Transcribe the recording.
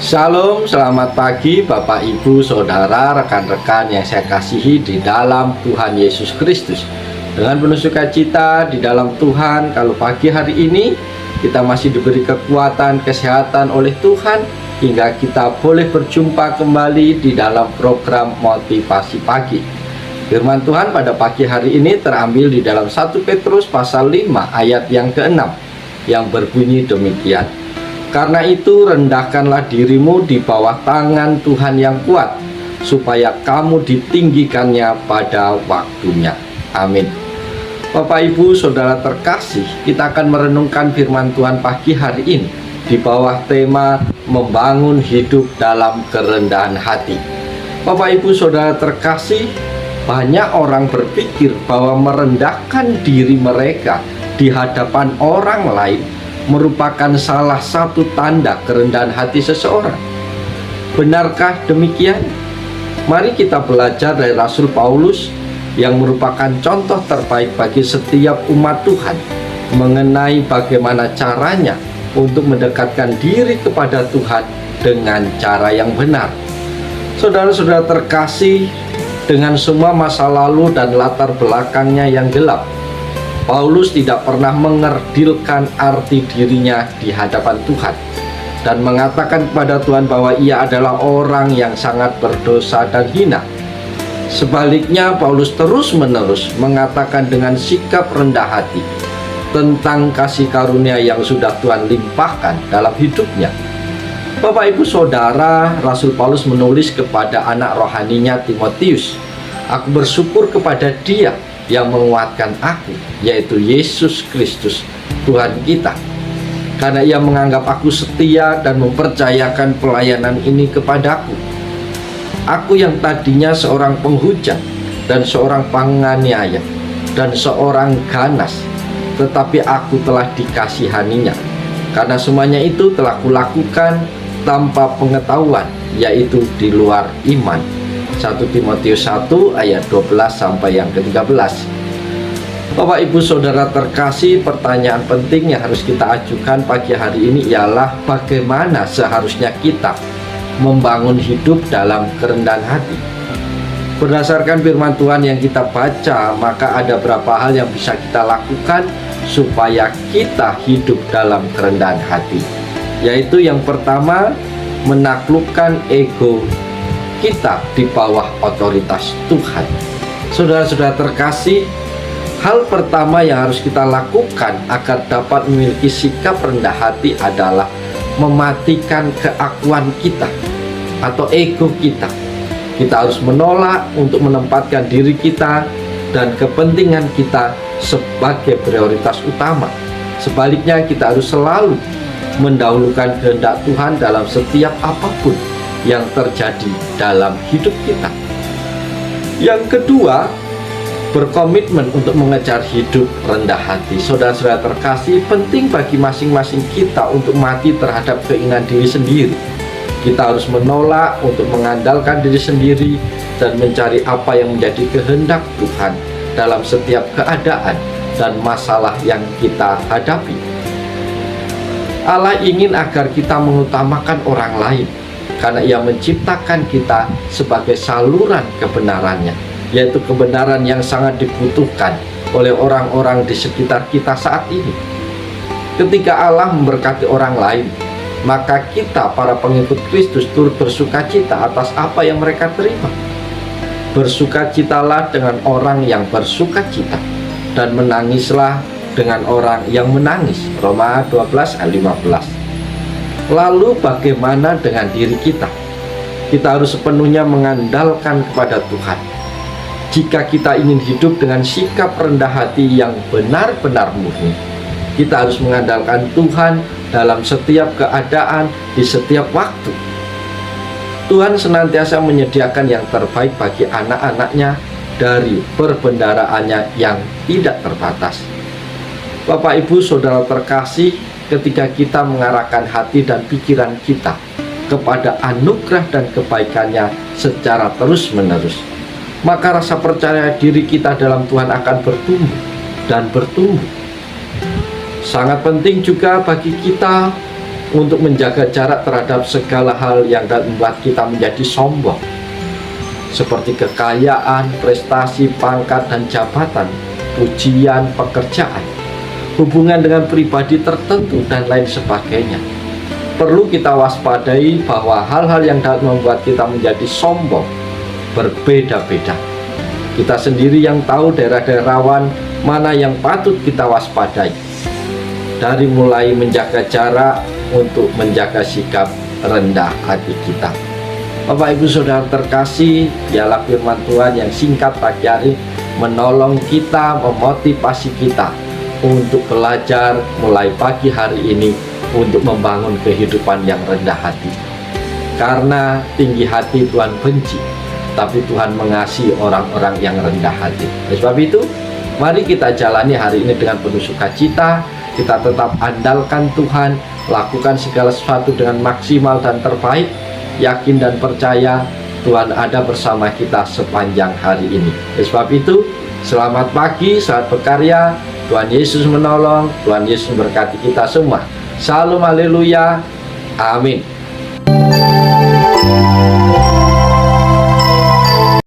Shalom, selamat pagi Bapak, Ibu, Saudara, rekan-rekan yang saya kasihi di dalam Tuhan Yesus Kristus. Dengan penuh sukacita di dalam Tuhan, kalau pagi hari ini kita masih diberi kekuatan, kesehatan oleh Tuhan, hingga kita boleh berjumpa kembali di dalam program Motivasi Pagi. Firman Tuhan pada pagi hari ini terambil di dalam 1 Petrus pasal 5 ayat yang ke-6 yang berbunyi demikian. Karena itu rendahkanlah dirimu di bawah tangan Tuhan yang kuat, supaya kamu ditinggikannya pada waktunya. Amin. Bapak, Ibu, Saudara terkasih, kita akan merenungkan firman Tuhan pagi hari ini di bawah tema membangun hidup dalam kerendahan hati. Bapak, Ibu, Saudara terkasih, banyak orang berpikir bahwa merendahkan diri mereka di hadapan orang lain merupakan salah satu tanda kerendahan hati seseorang. Benarkah demikian? Mari kita belajar dari Rasul Paulus yang merupakan contoh terbaik bagi setiap umat Tuhan mengenai bagaimana caranya untuk mendekatkan diri kepada Tuhan dengan cara yang benar. Saudara-saudara terkasih, dengan semua masa lalu dan latar belakangnya yang gelap, Paulus tidak pernah mengerdilkan arti dirinya di hadapan Tuhan dan mengatakan kepada Tuhan bahwa ia adalah orang yang sangat berdosa dan hina. Sebaliknya, Paulus terus-menerus mengatakan dengan sikap rendah hati tentang kasih karunia yang sudah Tuhan limpahkan dalam hidupnya. Bapak, Ibu, Saudara, Rasul Paulus menulis kepada anak rohaninya Timotius, "Aku bersyukur kepada Dia yang menguatkan aku, yaitu Yesus Kristus Tuhan kita, karena ia menganggap aku setia dan mempercayakan pelayanan ini kepadaku. Aku yang tadinya seorang penghujat dan seorang penganiaya dan seorang ganas, tetapi aku telah dikasihaninya, karena semuanya itu telah kulakukan tanpa pengetahuan, yaitu di luar iman." 1 Timotius 1 ayat 12 sampai yang ke-13. Bapak, Ibu, Saudara terkasih, pertanyaan penting yang harus kita ajukan pagi hari ini ialah bagaimana seharusnya kita membangun hidup dalam kerendahan hati. Berdasarkan firman Tuhan yang kita baca, maka ada beberapa hal yang bisa kita lakukan supaya kita hidup dalam kerendahan hati. Yaitu yang pertama, menaklukkan ego kita di bawah otoritas Tuhan. Saudara-saudara terkasih, hal pertama yang harus kita lakukan agar dapat memiliki sikap rendah hati adalah mematikan keakuan kita atau ego kita. Kita harus menolak untuk menempatkan diri kita dan kepentingan kita sebagai prioritas utama. Sebaliknya, kita harus selalu mendahulukan kehendak Tuhan dalam setiap apapun yang terjadi dalam hidup kita. Yang kedua, berkomitmen untuk mengejar hidup rendah hati. Saudara-saudara terkasih, penting bagi masing-masing kita untuk mati terhadap keinginan diri sendiri. Kita harus menolak untuk mengandalkan diri sendiri dan mencari apa yang menjadi kehendak Tuhan dalam setiap keadaan dan masalah yang kita hadapi. Allah ingin agar kita mengutamakan orang lain, karena ia menciptakan kita sebagai saluran kebenarannya, yaitu kebenaran yang sangat dibutuhkan oleh orang-orang di sekitar kita saat ini. Ketika Allah memberkati orang lain, maka kita para pengikut Kristus turut bersukacita atas apa yang mereka terima. Bersukacitalah dengan orang yang bersukacita, dan menangislah dengan orang yang menangis. Roma 12 ayat 15. Lalu bagaimana dengan diri kita? Kita harus sepenuhnya mengandalkan kepada Tuhan. Jika kita ingin hidup dengan sikap rendah hati yang benar-benar murni, kita harus mengandalkan Tuhan dalam setiap keadaan, di setiap waktu. Tuhan senantiasa menyediakan yang terbaik bagi anak-anaknya dari perbendaraannya yang tidak terbatas. Bapak, Ibu, Saudara terkasih, ketika kita mengarahkan hati dan pikiran kita kepada anugerah dan kebaikannya secara terus-menerus, maka rasa percaya diri kita dalam Tuhan akan bertumbuh dan bertumbuh. Sangat penting juga bagi kita untuk menjaga jarak terhadap segala hal yang dapat membuat kita menjadi sombong, seperti kekayaan, prestasi, pangkat dan jabatan, pujian, pekerjaan, hubungan dengan pribadi tertentu, dan lain sebagainya. Perlu kita waspadai bahwa hal-hal yang dapat membuat kita menjadi sombong berbeda-beda. Kita sendiri yang tahu daerah-daerah rawan mana yang patut kita waspadai, dari mulai menjaga jarak untuk menjaga sikap rendah hati kita. Bapak Ibu Saudara terkasih, dialah firman Tuhan yang singkat pagi hari menolong kita, memotivasi kita untuk belajar mulai pagi hari ini untuk membangun kehidupan yang rendah hati. Karena tinggi hati Tuhan benci, tapi Tuhan mengasihi orang-orang yang rendah hati. Oleh sebab itu, mari kita jalani hari ini dengan penuh sukacita. Kita tetap andalkan Tuhan, lakukan segala sesuatu dengan maksimal dan terbaik, yakin dan percaya Tuhan ada bersama kita sepanjang hari ini. Oleh sebab itu, selamat pagi, selamat berkarya, Tuhan Yesus menolong, Tuhan Yesus memberkati kita semua. Salam haleluya, amin.